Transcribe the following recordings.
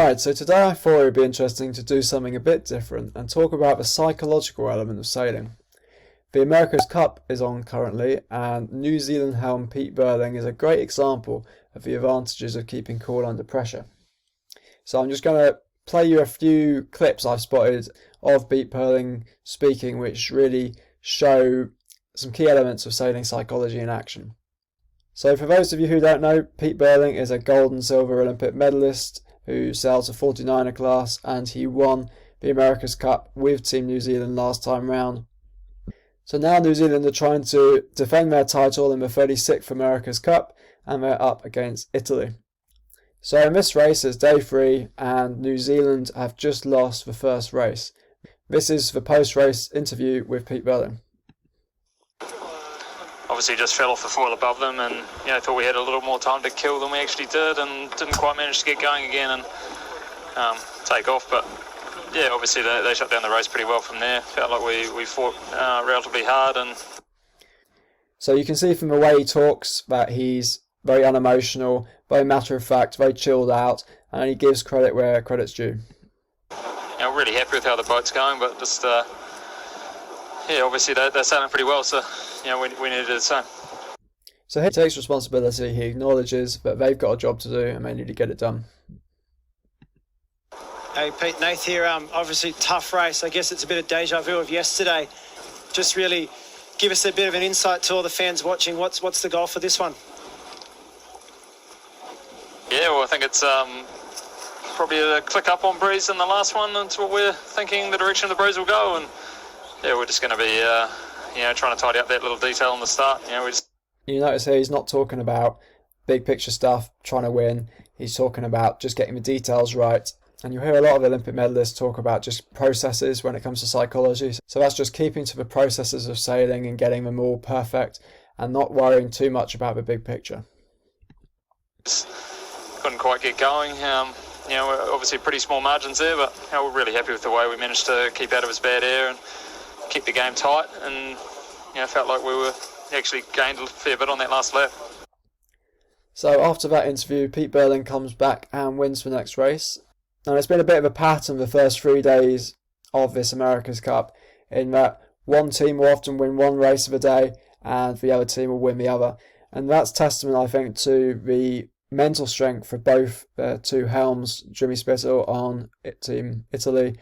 Right, so today I thought it would be interesting to do something a bit different and talk about the psychological element of sailing. The America's Cup is on currently, and New Zealand helm Pete Burling is a great example of the advantages of keeping cool under pressure. So I'm just going to play you a few clips I've spotted of Pete Burling speaking, which really show some key elements of sailing psychology in action. So for those of you who don't know, Pete Burling is a gold and silver Olympic medalist who sails the 49er class, and he won the America's Cup with Team New Zealand last time round. So now New Zealand are trying to defend their title in the 36th America's Cup, and they're up against Italy. So in this race it's day 3, and New Zealand have just lost the first race. This is the post-race interview with Pete Burling. Obviously just fell off the foil above them, and thought we had a little more time to kill than we actually did, and didn't quite manage to get going again and take off. But yeah, obviously they shut down the race pretty well from there. Felt like we fought relatively hard. And so you can see from the way he talks that he's very unemotional, very matter of fact, very chilled out, and he gives credit where credit's due. Really happy with how the boat's going, but just obviously they're sailing pretty well, so we needed the same. So he takes responsibility, he acknowledges that they've got a job to do and they need to get it done. Hey Pete, Nath here. Obviously tough race. I guess it's a bit of deja vu of yesterday. Just really give us a bit of an insight to all the fans watching. What's the goal for this one? Yeah, well I think it's probably a click up on breeze in the last one. That's what we're thinking the direction the breeze will go, and we're just going to be trying to tidy up that little detail on the start. You notice here he's not talking about big picture stuff, trying to win. He's talking about just getting the details right. And you hear a lot of Olympic medalists talk about just processes when it comes to psychology. So that's just keeping to the processes of sailing and getting them all perfect and not worrying too much about the big picture. Couldn't quite get going. Obviously pretty small margins there, but we're really happy with the way we managed to keep out of his bad air and keep the game tight, and felt like we were actually gained a fair bit on that last lap. So after that interview, Pete Burling comes back and wins the next race. And it's been a bit of a pattern the first 3 days of this America's Cup, in that one team will often win one race of the day and the other team will win the other. And that's testament, I think, to the mental strength for both the two helms, Jimmy Spithill on Team Italy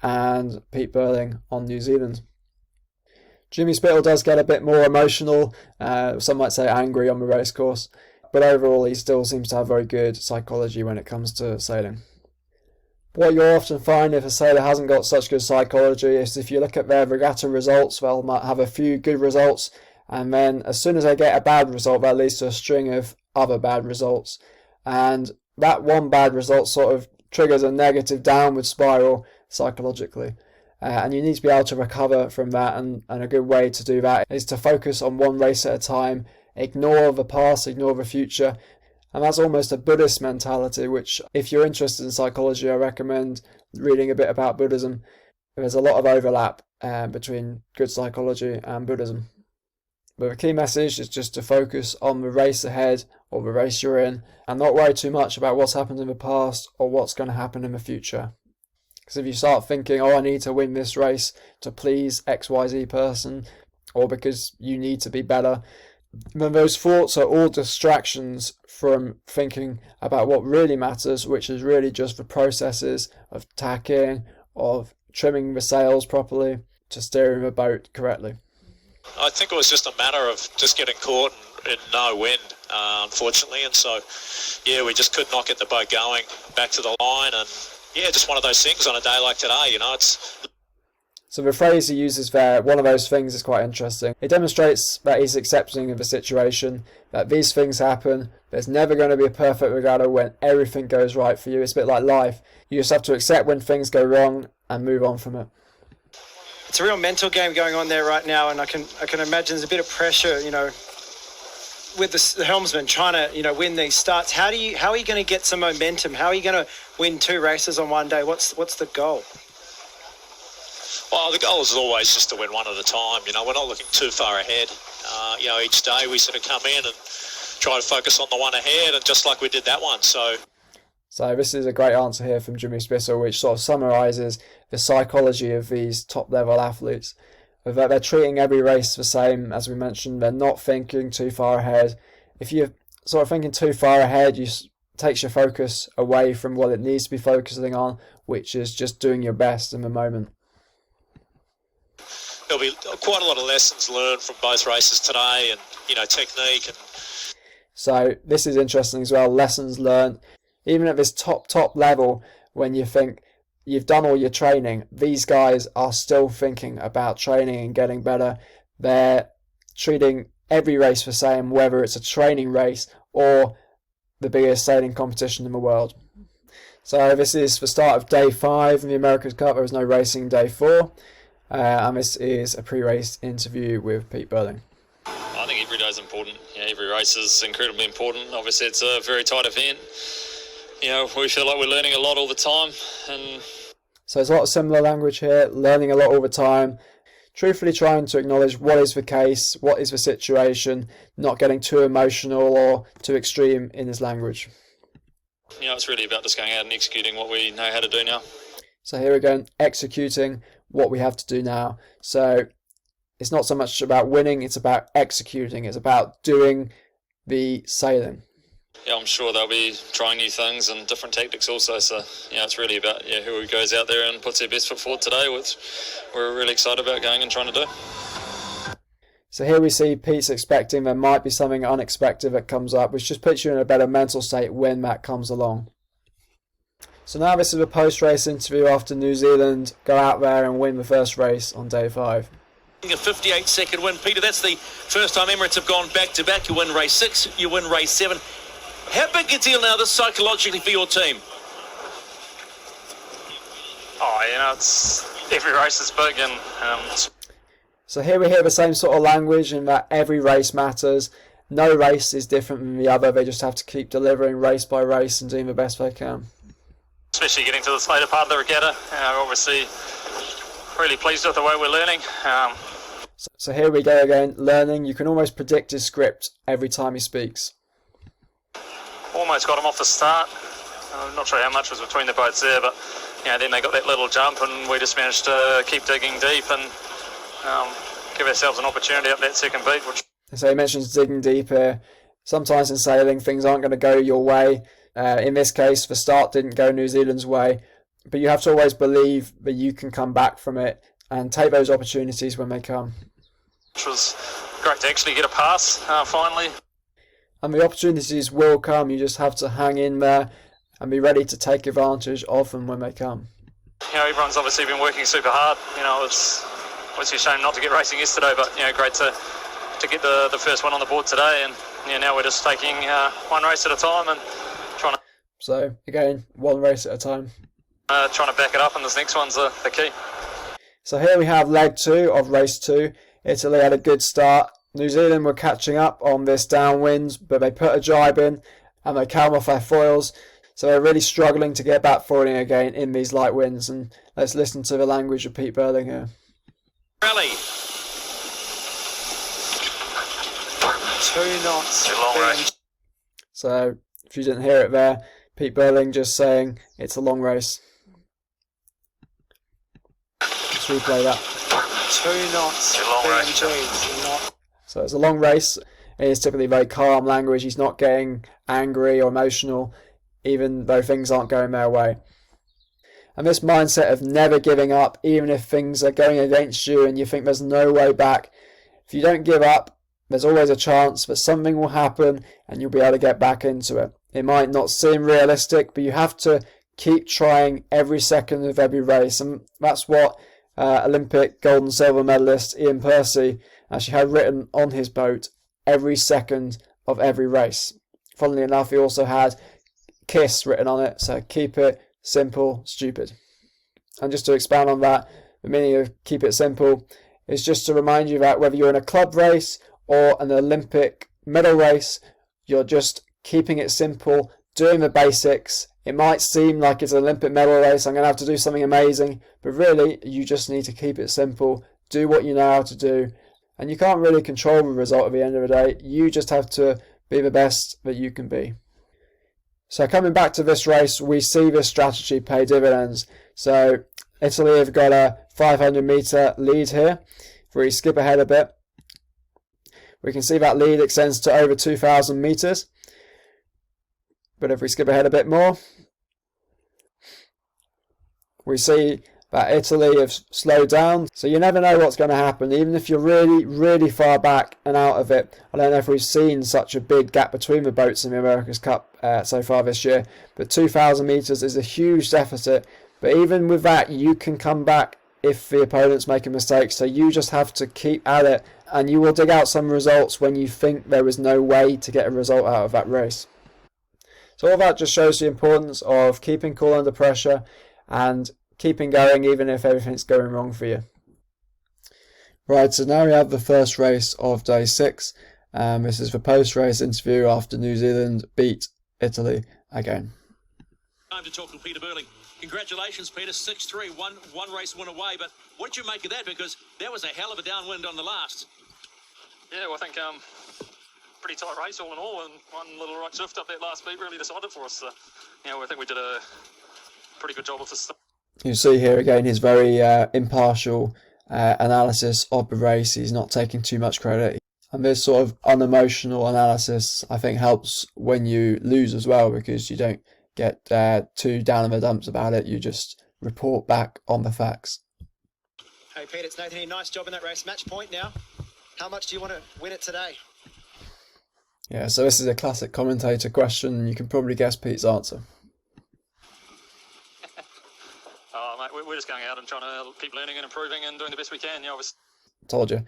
and Pete Burling on New Zealand. Jimmy Spithill does get a bit more emotional, some might say angry on the race course, but overall he still seems to have very good psychology when it comes to sailing. What you'll often find if a sailor hasn't got such good psychology is if you look at their regatta results, they'll might have a few good results, and then as soon as they get a bad result, that leads to a string of other bad results, and that one bad result sort of triggers a negative downward spiral psychologically, and you need to be able to recover from that, and a good way to do that is to focus on one race at a time, ignore the past, ignore the future, and that's almost a Buddhist mentality, which if you're interested in psychology I recommend reading a bit about Buddhism. There's a lot of overlap between good psychology and Buddhism. But the key message is just to focus on the race ahead or the race you're in and not worry too much about what's happened in the past or what's going to happen in the future. Because if you start thinking, I need to win this race to please XYZ person or because you need to be better, then those thoughts are all distractions from thinking about what really matters, which is really just the processes of tacking, of trimming the sails properly, to steering the boat correctly. I think it was just a matter of just getting caught in no wind, unfortunately, and so we just could not get the boat going back to the line, and just one of those things on a day like today, So the phrase he uses there, one of those things, is quite interesting. It demonstrates that he's accepting of the situation, that these things happen. There's never going to be a perfect regatta when everything goes right for you. It's a bit like life. You just have to accept when things go wrong and move on from it. It's a real mental game going on there right now, and I can imagine there's a bit of pressure, with the helmsman trying to, win these starts. How are you going to get some momentum? How are you going to win 2 races on one day? What's the goal? Well, the goal is always just to win one at a time. We're not looking too far ahead. Each day we sort of come in and try to focus on the one ahead, and just like we did that one. So So this is a great answer here from Jimmy Spithill, which sort of summarises the psychology of these top level athletes. That they're treating every race the same, as we mentioned. They're not thinking too far ahead. If you're sort of thinking too far ahead, takes your focus away from what it needs to be focusing on, which is just doing your best in the moment. There'll be quite a lot of lessons learned from both races today, and technique. And so this is interesting as well. Lessons learned, even at this top level, when you think you've done all your training, these guys are still thinking about training and getting better. They're treating every race the same, whether it's a training race or the biggest sailing competition in the world. So this is the start of day 5 in the America's Cup. There was no racing day 4, and this is a pre-race interview with Pete Burling. I think every day is important. Every race is incredibly important. Obviously, it's a very tight event. We feel like we're learning a lot all the time, and so there's a lot of similar language here. Learning a lot all the time. Truthfully trying to acknowledge what is the case, what is the situation, not getting too emotional or too extreme in his language. It's really about just going out and executing what we know how to do now. So here we go, executing what we have to do now. So it's not so much about winning, it's about executing. It's about doing the sailing. I'm sure they'll be trying new things and different tactics also. So, it's really about who goes out there and puts their best foot forward today, which we're really excited about going and trying to do. So here we see Pete's expecting there might be something unexpected that comes up, which just puts you in a better mental state when that comes along. So now this is a post-race interview after New Zealand go out there and win the first race on day 5. A 58-second win, Peter. That's the first time Emirates have gone back-to-back. You win race 6, you win race 7. How big a deal now this psychologically for your team? It's every race is big, and so here we hear the same sort of language in that every race matters. No race is different than the other. They just have to keep delivering race by race and doing the best they can. especially getting to this later part of the regatta. Obviously, really pleased with the way we're learning. So here we go again, learning. You can almost predict his script every time he speaks. Almost got him off the start. I'm not sure how much was between the boats there, but then they got that little jump and we just managed to keep digging deep and give ourselves an opportunity up that second beat. So he mentions digging deep here. Sometimes in sailing things aren't going to go your way. In this case, the start didn't go New Zealand's way, but you have to always believe that you can come back from it and take those opportunities when they come. Which was great to actually get a pass finally. And the opportunities will come. You just have to hang in there and be ready to take advantage of them when they come. Everyone's obviously been working super hard. It's obviously a shame not to get racing yesterday, but great to get the first one on the board today. And now we're just taking one race at a time and trying to. So again, one race at a time. Trying to back it up, and this next one's the key. So here we have leg 2 of race 2. Italy had a good start. New Zealand were catching up on this downwind, but they put a jibe in and they came off their foils. So they're really struggling to get back foiling again in these light winds. And let's listen to the language of Pete Burling here. Rally. 2 knots. Too long race. So if you didn't hear it there, Pete Burling just saying it's a long race. Let's replay that. 2 knots. Too long race. So it's a long race. It is typically very calm language. He's not getting angry or emotional, even though things aren't going their way. And this mindset of never giving up, even if things are going against you and you think there's no way back. If you don't give up, there's always a chance that something will happen and you'll be able to get back into it. It might not seem realistic, but you have to keep trying every second of every race. And that's what Olympic gold and silver medalist Ian Percy actually had written on his boat, every second of every race. Funnily enough, he also had KISS written on it, so keep it simple, stupid. And just to expand on that, the meaning of keep it simple is just to remind you that whether you're in a club race or an Olympic medal race, you're just keeping it simple, doing the basics. It might seem like it's an Olympic medal race, I'm going to have to do something amazing, but really you just need to keep it simple, do what you know how to do, and you can't really control the result at the end of the day. You just have to be the best that you can be. So coming back to this race, we see this strategy pay dividends. So Italy have got a 500 metre lead here. If we skip ahead a bit, we can see that lead extends to over 2,000 metres. But if we skip ahead a bit more, we see that Italy have slowed down. So you never know what's going to happen, even if you're really, really far back and out of it. I don't know if we've seen such a big gap between the boats in the America's Cup so far this year, but 2,000 metres is a huge deficit. But even with that, you can come back if the opponents make a mistake. So you just have to keep at it, and you will dig out some results when you think there is no way to get a result out of that race. So all that just shows the importance of keeping cool under pressure and keeping going even if everything's going wrong for you. Right, so now we have the first race of day 6. This is the post-race interview after New Zealand beat Italy again. Time to talk to Peter Burling. Congratulations, Peter. 6-3, one race win away. But what did you make of that? Because that was a hell of a downwind on the last. Yeah, well, I think pretty tight race all in all, and one little right shift up that last beat really decided for us. So, I think we did a pretty good job of this. You see here again his very impartial analysis of the race. He's not taking too much credit. And this sort of unemotional analysis, I think, helps when you lose as well, because you don't get too down in the dumps about it. You just report back on the facts. Hey, Pete, it's Nathan here. Nice job in that race. Match point now. How much do you want to win it today? Yeah, so this is a classic commentator question. You can probably guess Pete's answer. Mate, we're just going out and trying to keep learning and improving and doing the best we can. Told you.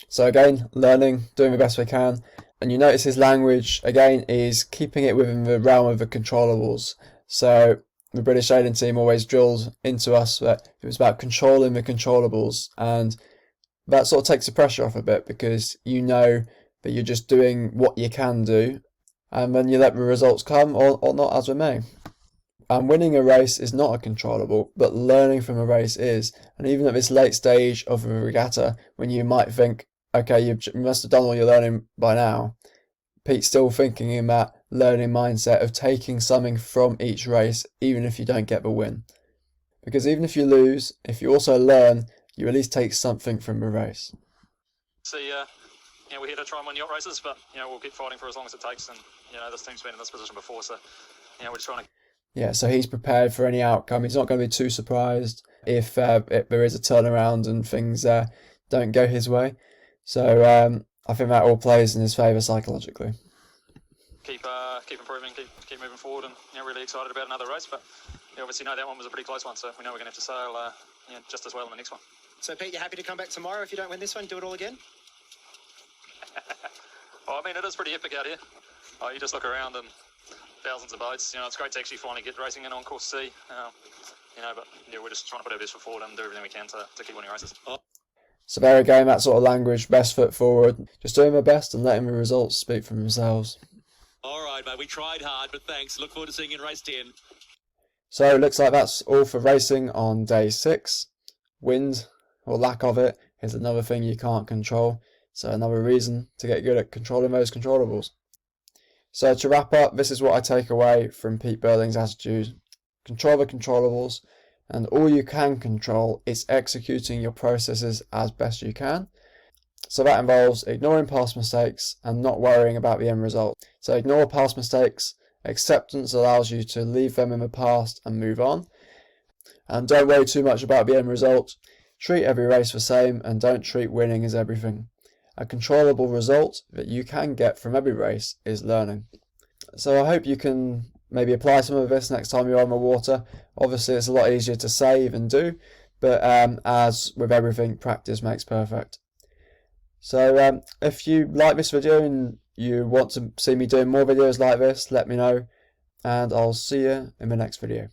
So again, learning, doing the best we can. And you notice his language, again, is keeping it within the realm of the controllables. So the British sailing team always drilled into us that it was about controlling the controllables. And that sort of takes the pressure off a bit, because you know that you're just doing what you can do. And then you let the results come or not as they may. And winning a race is not a controllable, but learning from a race is. And even at this late stage of a regatta, when you might think, okay, you must have done all your learning by now, Pete's still thinking in that learning mindset of taking something from each race, even if you don't get the win. Because even if you lose, if you also learn, you at least take something from the race. See, we're here to try and win yacht races, but we'll keep fighting for as long as it takes. And this team's been in this position before, so we're just trying to. Yeah, so he's prepared for any outcome. He's not going to be too surprised if there is a turnaround and things don't go his way. So I think that all plays in his favour psychologically. Keep improving, keep moving forward, and really excited about another race. But you obviously know that one was a pretty close one, so we know we're going to have to sail just as well in the next one. So Pete, you're happy to come back tomorrow if you don't win this one, do it all again? Well, I mean, it is pretty epic out here. You just look around and thousands of boats. It's great to actually finally get racing in on course C. But we're just trying to put our best foot forward and do everything we can to keep winning races. So there again, that sort of language, best foot forward, just doing my best and letting the results speak for themselves. All right, mate, we tried hard, but thanks. Look forward to seeing you in race 10. So it looks like that's all for racing on day 6. Wind, or lack of it, is another thing you can't control. So another reason to get good at controlling those controllables. So to wrap up, this is what I take away from Pete Burling's attitude. Control the controllables, and all you can control is executing your processes as best you can. So that involves ignoring past mistakes and not worrying about the end result. So ignore past mistakes. Acceptance allows you to leave them in the past and move on. And don't worry too much about the end result. Treat every race the same and don't treat winning as everything. A controllable result that you can get from every race is learning. So I hope you can maybe apply some of this next time you're on the water. Obviously it's a lot easier to say than do, but as with everything, practice makes perfect. So if you like this video and you want to see me doing more videos like this, let me know, and I'll see you in the next video.